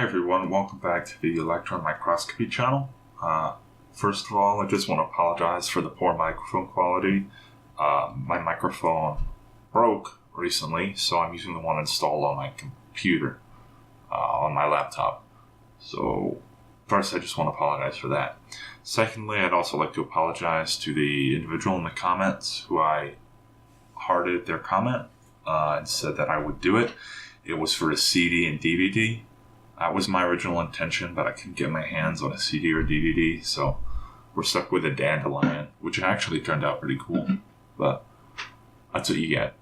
Hi everyone, welcome back to the Electron Microscopy channel. First of all, I just want to apologize for the poor microphone quality. My microphone broke recently, so I'm using the one installed on my computer, on my laptop. So first, I just want to apologize for that. Secondly, I'd also like to apologize to the individual in the comments who I hearted their comment and said that I would do it. It was for a CD and DVD. That was my original intention, but I couldn't get my hands on a CD or DVD, so we're stuck with a Dandelion, which actually turned out pretty cool, but that's what you get.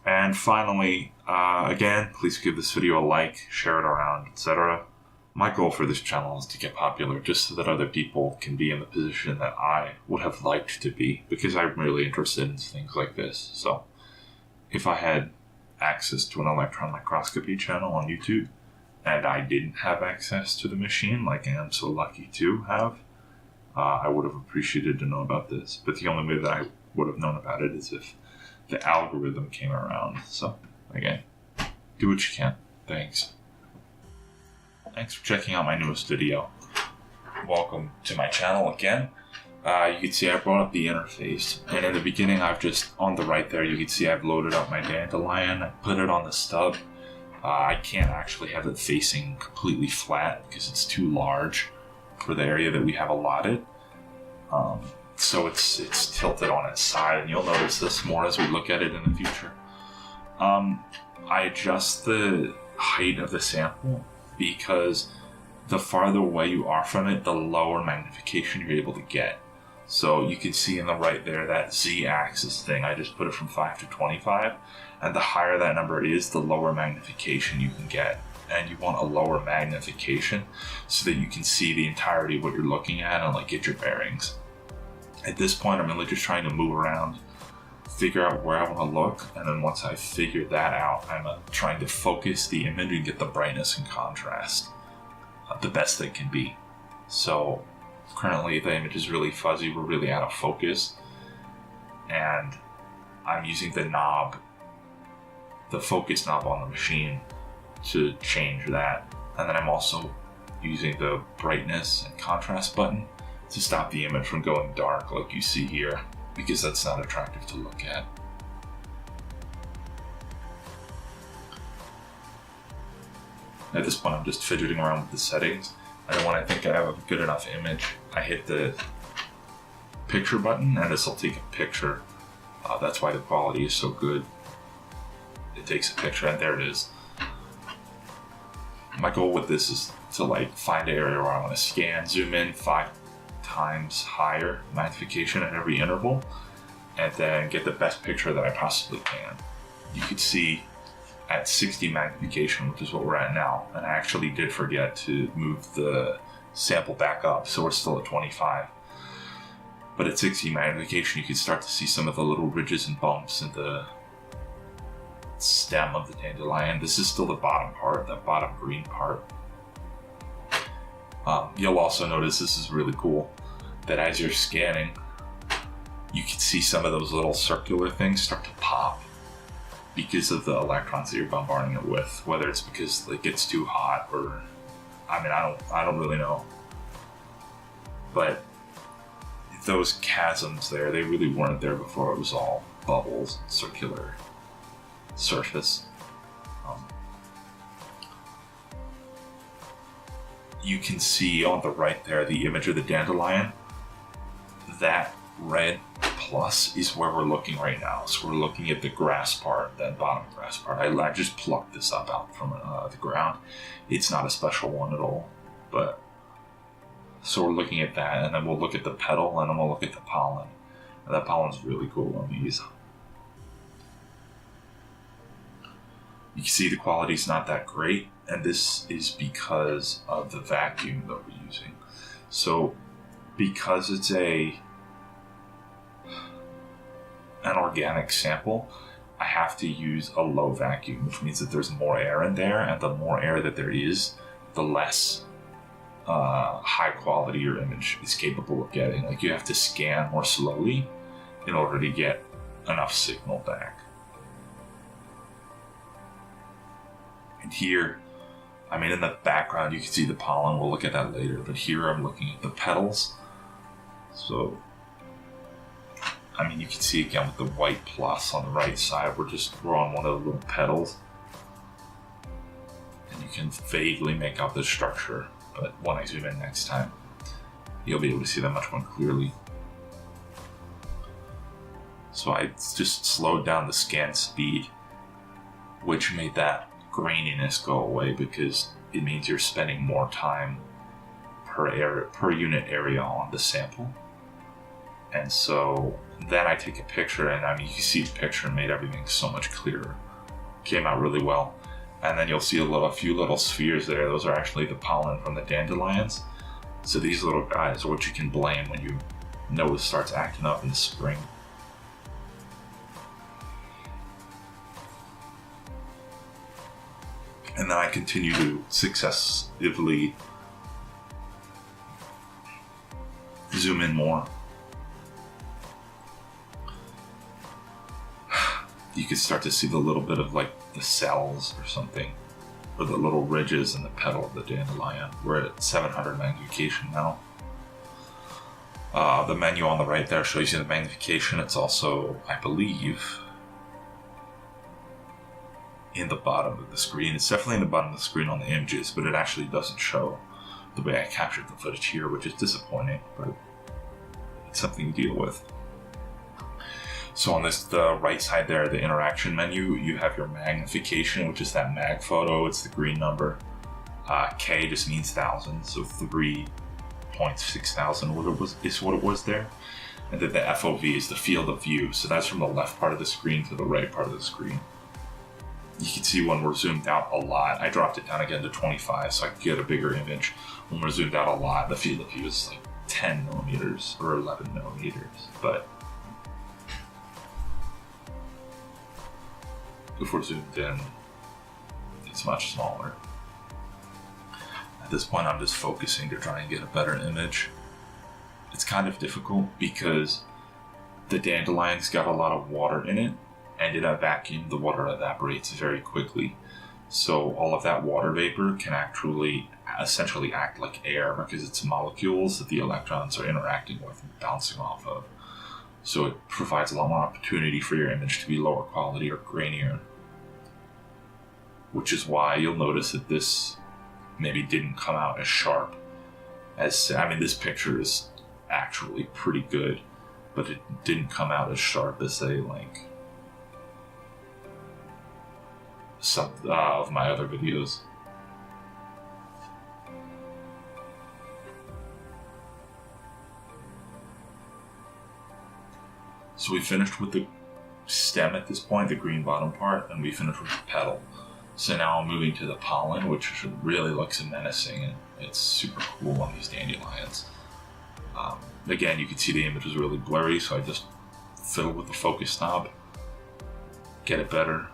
And finally, again, please give this video a like, share it around, etc. My goal for this channel is to get popular just so that other people can be in the position that I would have liked to be, because I'm really interested in things like this. So if I had access to an electron microscopy channel on YouTube, and I didn't have access to the machine like I am so lucky to have, I would have appreciated to know about this. But the only way that I would have known about it is if the algorithm came around. So, again, do what you can. Thanks. Thanks for checking out my newest video. Welcome to my channel again. You can see I brought up the interface, and in the beginning I've just, on the right there, you can see I've loaded up my Dandelion. I put it on the stub. I can't actually have it facing completely flat because it's too large for the area that we have allotted. So it's tilted on its side, and you'll notice this more as we look at it in the future. I adjust the height of the sample because the farther away you are from it, the lower magnification you're able to get. So you can see in the right there, that z-axis thing, I just put it from 5 to 25. And the higher that number is, the lower magnification you can get. And you want a lower magnification so that you can see the entirety of what you're looking at and get your bearings. At this point, I'm really just trying to move around, figure out where I want to look, and then once I figure that out, I'm trying to focus the image and get the brightness and contrast the best they can be. So currently the image is really fuzzy, we're really out of focus, and I'm using the focus knob on the machine to change that. And then I'm also using the brightness and contrast button to stop the image from going dark like you see here, because that's not attractive to look at. At this point I'm just fidgeting around with the settings, and then when I think I have a good enough image, I hit the picture button and this will take a picture. That's why the quality is so good. It takes a picture, and there it is. My goal with this is to find an area where I want to scan, zoom in 5 times higher magnification at every interval, and then get the best picture that I possibly can. You could see at 60 magnification, which is what we're at now, and I actually did forget to move the sample back up, so we're still at 25. But at 60 magnification, you can start to see some of the little ridges and bumps in the stem of the dandelion. This is still the bottom part, that bottom green part. You'll also notice, this is really cool, that as you're scanning, you can see some of those little circular things start to pop because of the electrons that you're bombarding it with, whether it's because it gets too hot or, I don't really know. But those chasms there, they really weren't there before. It was all bubbles and circular surface. You can see on the right there the image of the dandelion. That red plus is where we're looking right now. So we're looking at the grass part, that bottom grass part. I just plucked this up out from the ground. It's not a special one at all, but so we're looking at that, and then we'll look at the petal, and then we'll look at the pollen. And that pollen's really cool on these. You can see the quality's not that great, and this is because of the vacuum that we're using. So because it's an organic sample, I have to use a low vacuum, which means that there's more air in there, and the more air that there is, the less high quality your image is capable of getting. You have to scan more slowly in order to get enough signal back. And here I mean, in the background you can see the pollen, we'll look at that later, but here I'm looking at the petals. So, I mean, you can see again with the white plus on the right side, we're on one of the little petals. And you can vaguely make out the structure, but when I zoom in next time, you'll be able to see that much more clearly. So I just slowed down the scan speed, which made that graininess go away because it means you're spending more time per unit area on the sample. And so then I take a picture, and I mean, you can see the picture made everything so much clearer. Came out really well. And then you'll see a few little spheres there. Those are actually the pollen from the dandelions. So these little guys are what you can blame when your nose starts acting up in the spring. And then I continue to successively zoom in more. You can start to see the little bit of like the cells or something, or the little ridges in the petal of the dandelion. We're at 700 magnification now. The menu on the right there shows you the magnification. It's also, I believe, in the bottom of the screen. It's definitely in the bottom of the screen on the images, but it actually doesn't show the way I captured the footage here, which is disappointing, but it's something to deal with. So on the right side there, the interaction menu, you have your magnification, which is that mag photo. It's the green number. K just means 1,000, so 3.6,000 is what it was there. And then the FOV is the field of view. So that's from the left part of the screen to the right part of the screen. You can see when we're zoomed out a lot, I dropped it down again to 25 so I could get a bigger image. When we're zoomed out a lot, the field of view is like 10 millimeters or 11 millimeters. But if we're zoomed in, it's much smaller. At this point, I'm just focusing to try and get a better image. It's kind of difficult because the dandelion's got a lot of water in it, and in a vacuum, the water evaporates very quickly. So all of that water vapor can actually essentially act like air because it's molecules that the electrons are interacting with and bouncing off of. So it provides a lot more opportunity for your image to be lower quality or grainier. Which is why you'll notice that this maybe didn't come out as sharp as, I mean, this picture is actually pretty good, but it didn't come out as sharp as, say, like some of my other videos. So we finished with the stem at this point, the green bottom part, and we finished with the petal. So now I'm moving to the pollen, which really looks menacing, and it's super cool on these dandelions. Again, you can see the image was really blurry, so I just fiddle with the focus knob, get it better.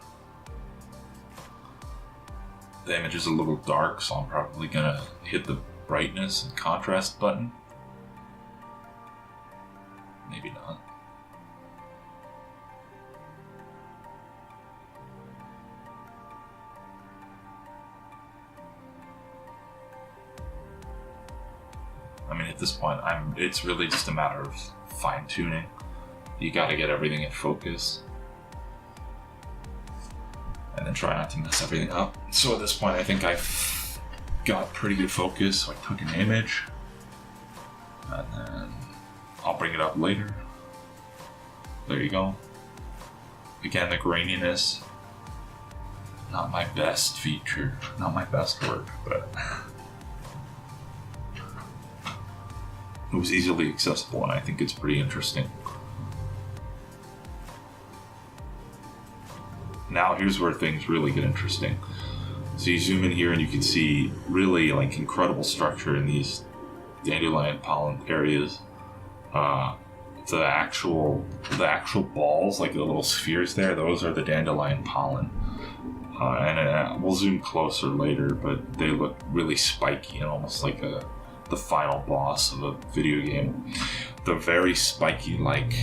The image is a little dark, so I'm probably gonna hit the brightness and contrast button. Maybe not. I mean, at this point, it's really just a matter of fine-tuning. You gotta get everything in focus. And then try not to mess everything up. So at this point, I think I've got pretty good focus. So I took an image, and then I'll bring it up later. There you go. Again, the graininess, not my best feature, not my best work, but it was easily accessible, and I think it's pretty interesting. Now here's where things really get interesting. So you zoom in here and you can see really like incredible structure in these dandelion pollen areas. The actual balls, like the little spheres there, those are the dandelion pollen. And we'll zoom closer later, but they look really spiky and almost like the final boss of a video game. The very spiky, like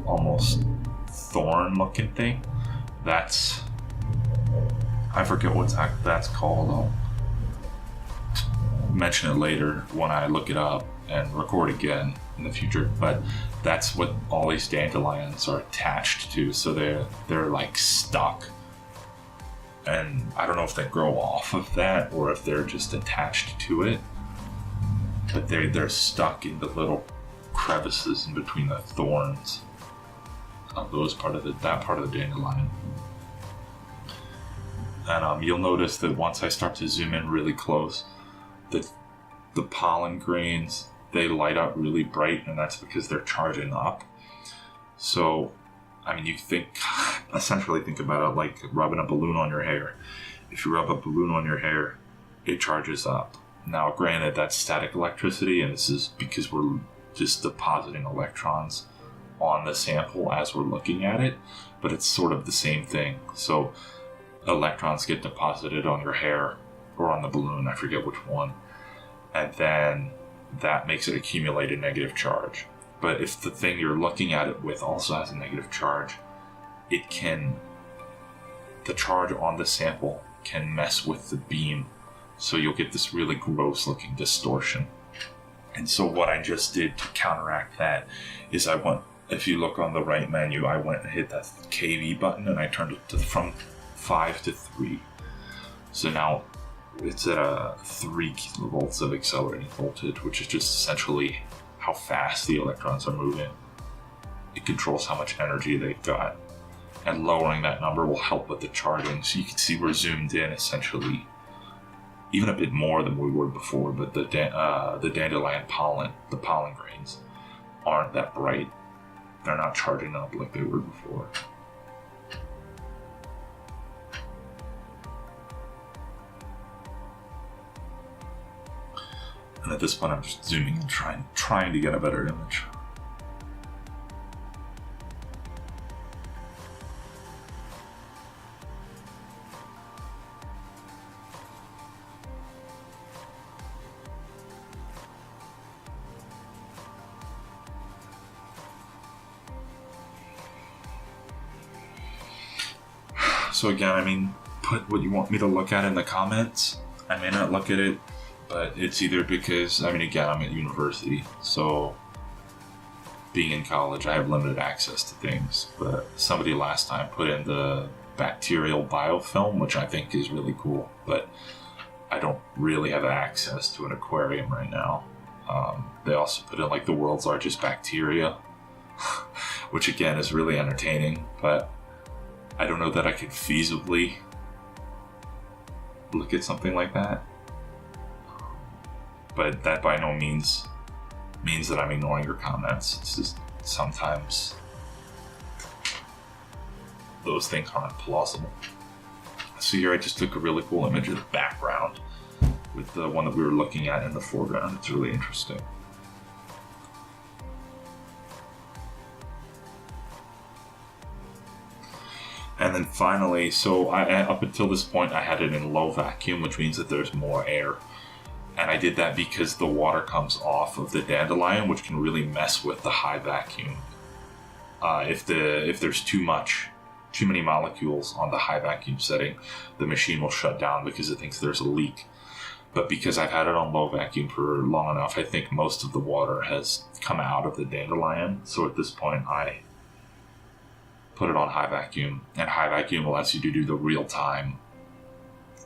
almost thorn looking thing, that's I forget what that's called. I'll mention it later when I look it up and record again in the future. But that's what all these dandelions are attached to. So they're like stuck. And I don't know if they grow off of that or if they're just attached to it. But they're stuck in the little crevices in between the thorns of that part of the dandelion. And you'll notice that once I start to zoom in really close, the pollen grains, they light up really bright, and that's because they're charging up. So, I mean, you essentially think about it like rubbing a balloon on your hair. If you rub a balloon on your hair, it charges up. Now, granted, that's static electricity, and this is because we're just depositing electrons on the sample as we're looking at it, but it's sort of the same thing. So, electrons get deposited on your hair or on the balloon, I forget which one, and then that makes it accumulate a negative charge. But if the thing you're looking at it with also has a negative charge, the charge on the sample can mess with the beam, so you'll get this really gross looking distortion. And so what I just did to counteract that is if you look on the right menu, I went and hit that KV button and I turned it from 5 to 3. So now it's at 3 kilovolts of accelerating voltage, which is just essentially how fast the electrons are moving. It controls how much energy they've got. And lowering that number will help with the charging. So you can see we're zoomed in essentially even a bit more than we were before, but the dandelion pollen, the pollen grains, aren't that bright. They're not charging up like they were before. And at this point, I'm just zooming and trying to get a better image. So again, I mean, put what you want me to look at in the comments. I may not look at it, but it's either because, I mean, again, I'm at university, so being in college, I have limited access to things. But somebody last time put in the bacterial biofilm, which I think is really cool, but I don't really have access to an aquarium right now. They also put in like the world's largest bacteria, which again is really entertaining, but I don't know that I could feasibly look at something like that. But that by no means that I'm ignoring your comments. It's just sometimes those things aren't plausible. So here I just took a really cool image of the background with the one that we were looking at in the foreground. It's really interesting. And then finally, so up until this point, I had it in low vacuum, which means that there's more air. And I did that because the water comes off of the dandelion, which can really mess with the high vacuum. If there's too many molecules on the high vacuum setting, the machine will shut down because it thinks there's a leak. But because I've had it on low vacuum for long enough, I think most of the water has come out of the dandelion. So at this point, I put it on high vacuum, and high vacuum allows you to do the real-time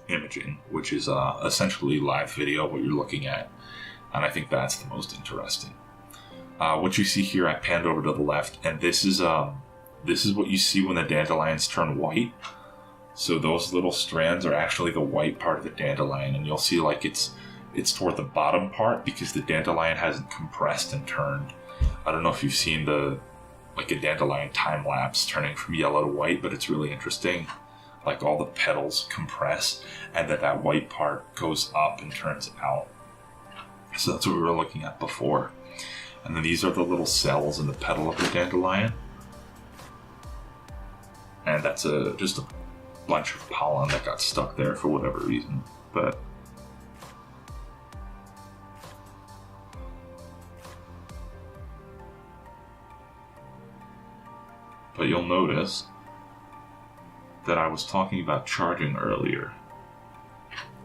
imaging, which is essentially live video, what you're looking at, and I think that's the most interesting. What you see here, I panned over to the left, and this is what you see when the dandelions turn white. So those little strands are actually the white part of the dandelion, and you'll see like it's toward the bottom part because the dandelion hasn't compressed and turned. I don't know if you've seen like a dandelion time lapse turning from yellow to white, but it's really interesting. Like all the petals compress, and that white part goes up and turns out. So that's what we were looking at before. And then these are the little cells in the petal of the dandelion. And that's just a bunch of pollen that got stuck there for whatever reason. But you'll notice that I was talking about charging earlier.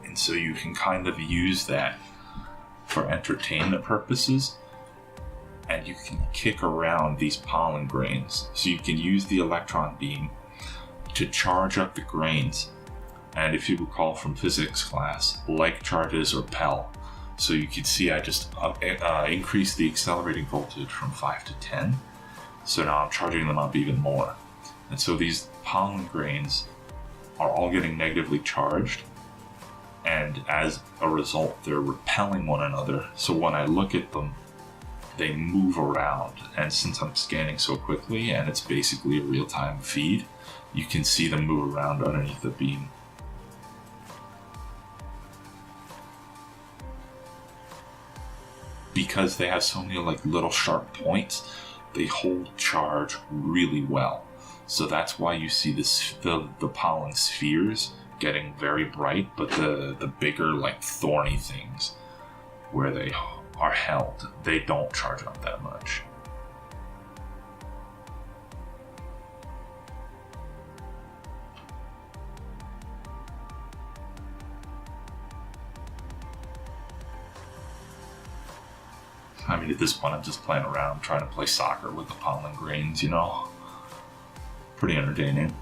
And so you can kind of use that for entertainment purposes, and you can kick around these pollen grains. So you can use the electron beam to charge up the grains. And if you recall from physics class, like charges repel. So you can see I just increased the accelerating voltage from 5 to 10. So now I'm charging them up even more. And so these pollen grains are all getting negatively charged. And as a result, they're repelling one another. So when I look at them, they move around. And since I'm scanning so quickly and it's basically a real-time feed, you can see them move around underneath the beam. Because they have so many little sharp points, they hold charge really well. So that's why you see the pollen spheres getting very bright, but the bigger thorny things where they are held, they don't charge up that much. I mean, at this point, I'm just playing around, trying to play soccer with the pollen grains, you know? Pretty entertaining.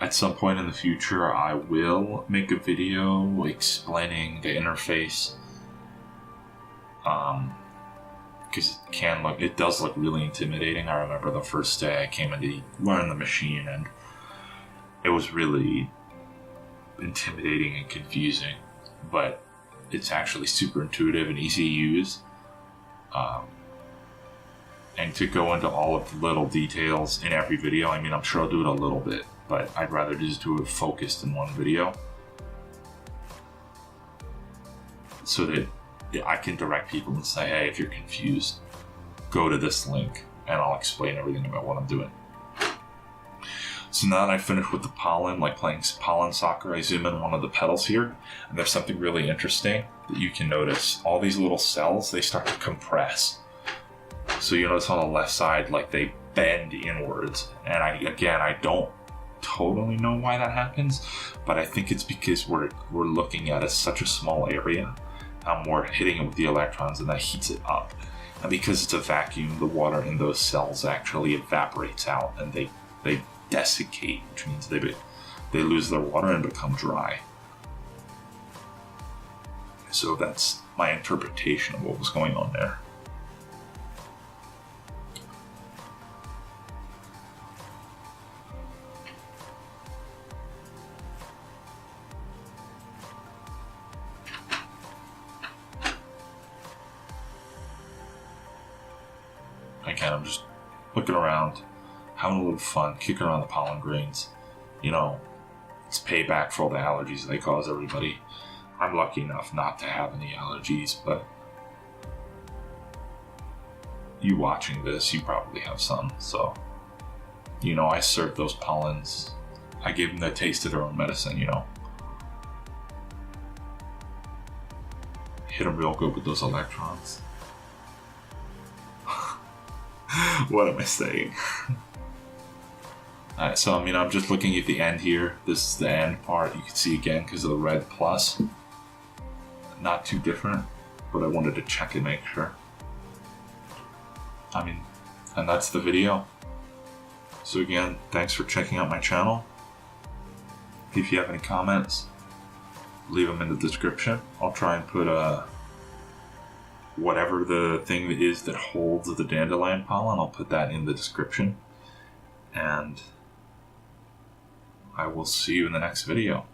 At some point in the future, I will make a video explaining the interface. Because it does look really intimidating. I remember the first day I came in to learn the machine, and it was really intimidating and confusing. But it's actually super intuitive and easy to use. And to go into all of the little details in every video, I mean, I'm sure I'll do it a little bit, but I'd rather just do it focused in one video so that I can direct people and say, hey, if you're confused, go to this link and I'll explain everything about what I'm doing. So now that I finished with the pollen, like playing pollen soccer, I zoom in one of the petals here, and there's something really interesting that you can notice. All these little cells, they start to compress. So you notice on the left side, they bend inwards. And I don't totally know why that happens, but I think it's because we're looking at such a small area, and we're hitting it with the electrons, and that heats it up. And because it's a vacuum, the water in those cells actually evaporates out, and they desiccate, which means they lose their water and become dry. So that's my interpretation of what was going on there. Again, I'm just looking around, having a little fun, kicking around the pollen grains. You know, it's payback for all the allergies they cause everybody. I'm lucky enough not to have any allergies, but you watching this, you probably have some. So, I served those pollens. I gave them the taste of their own medicine, Hit them real good with those electrons. What am I saying? Alright, so I'm just looking at the end here. This is the end part. You can see again because of the red plus. Not too different, but I wanted to check and make sure. And that's the video. So again, thanks for checking out my channel. If you have any comments, leave them in the description. I'll try and put whatever the thing is that holds the dandelion pollen, I'll put that in the description. And I will see you in the next video.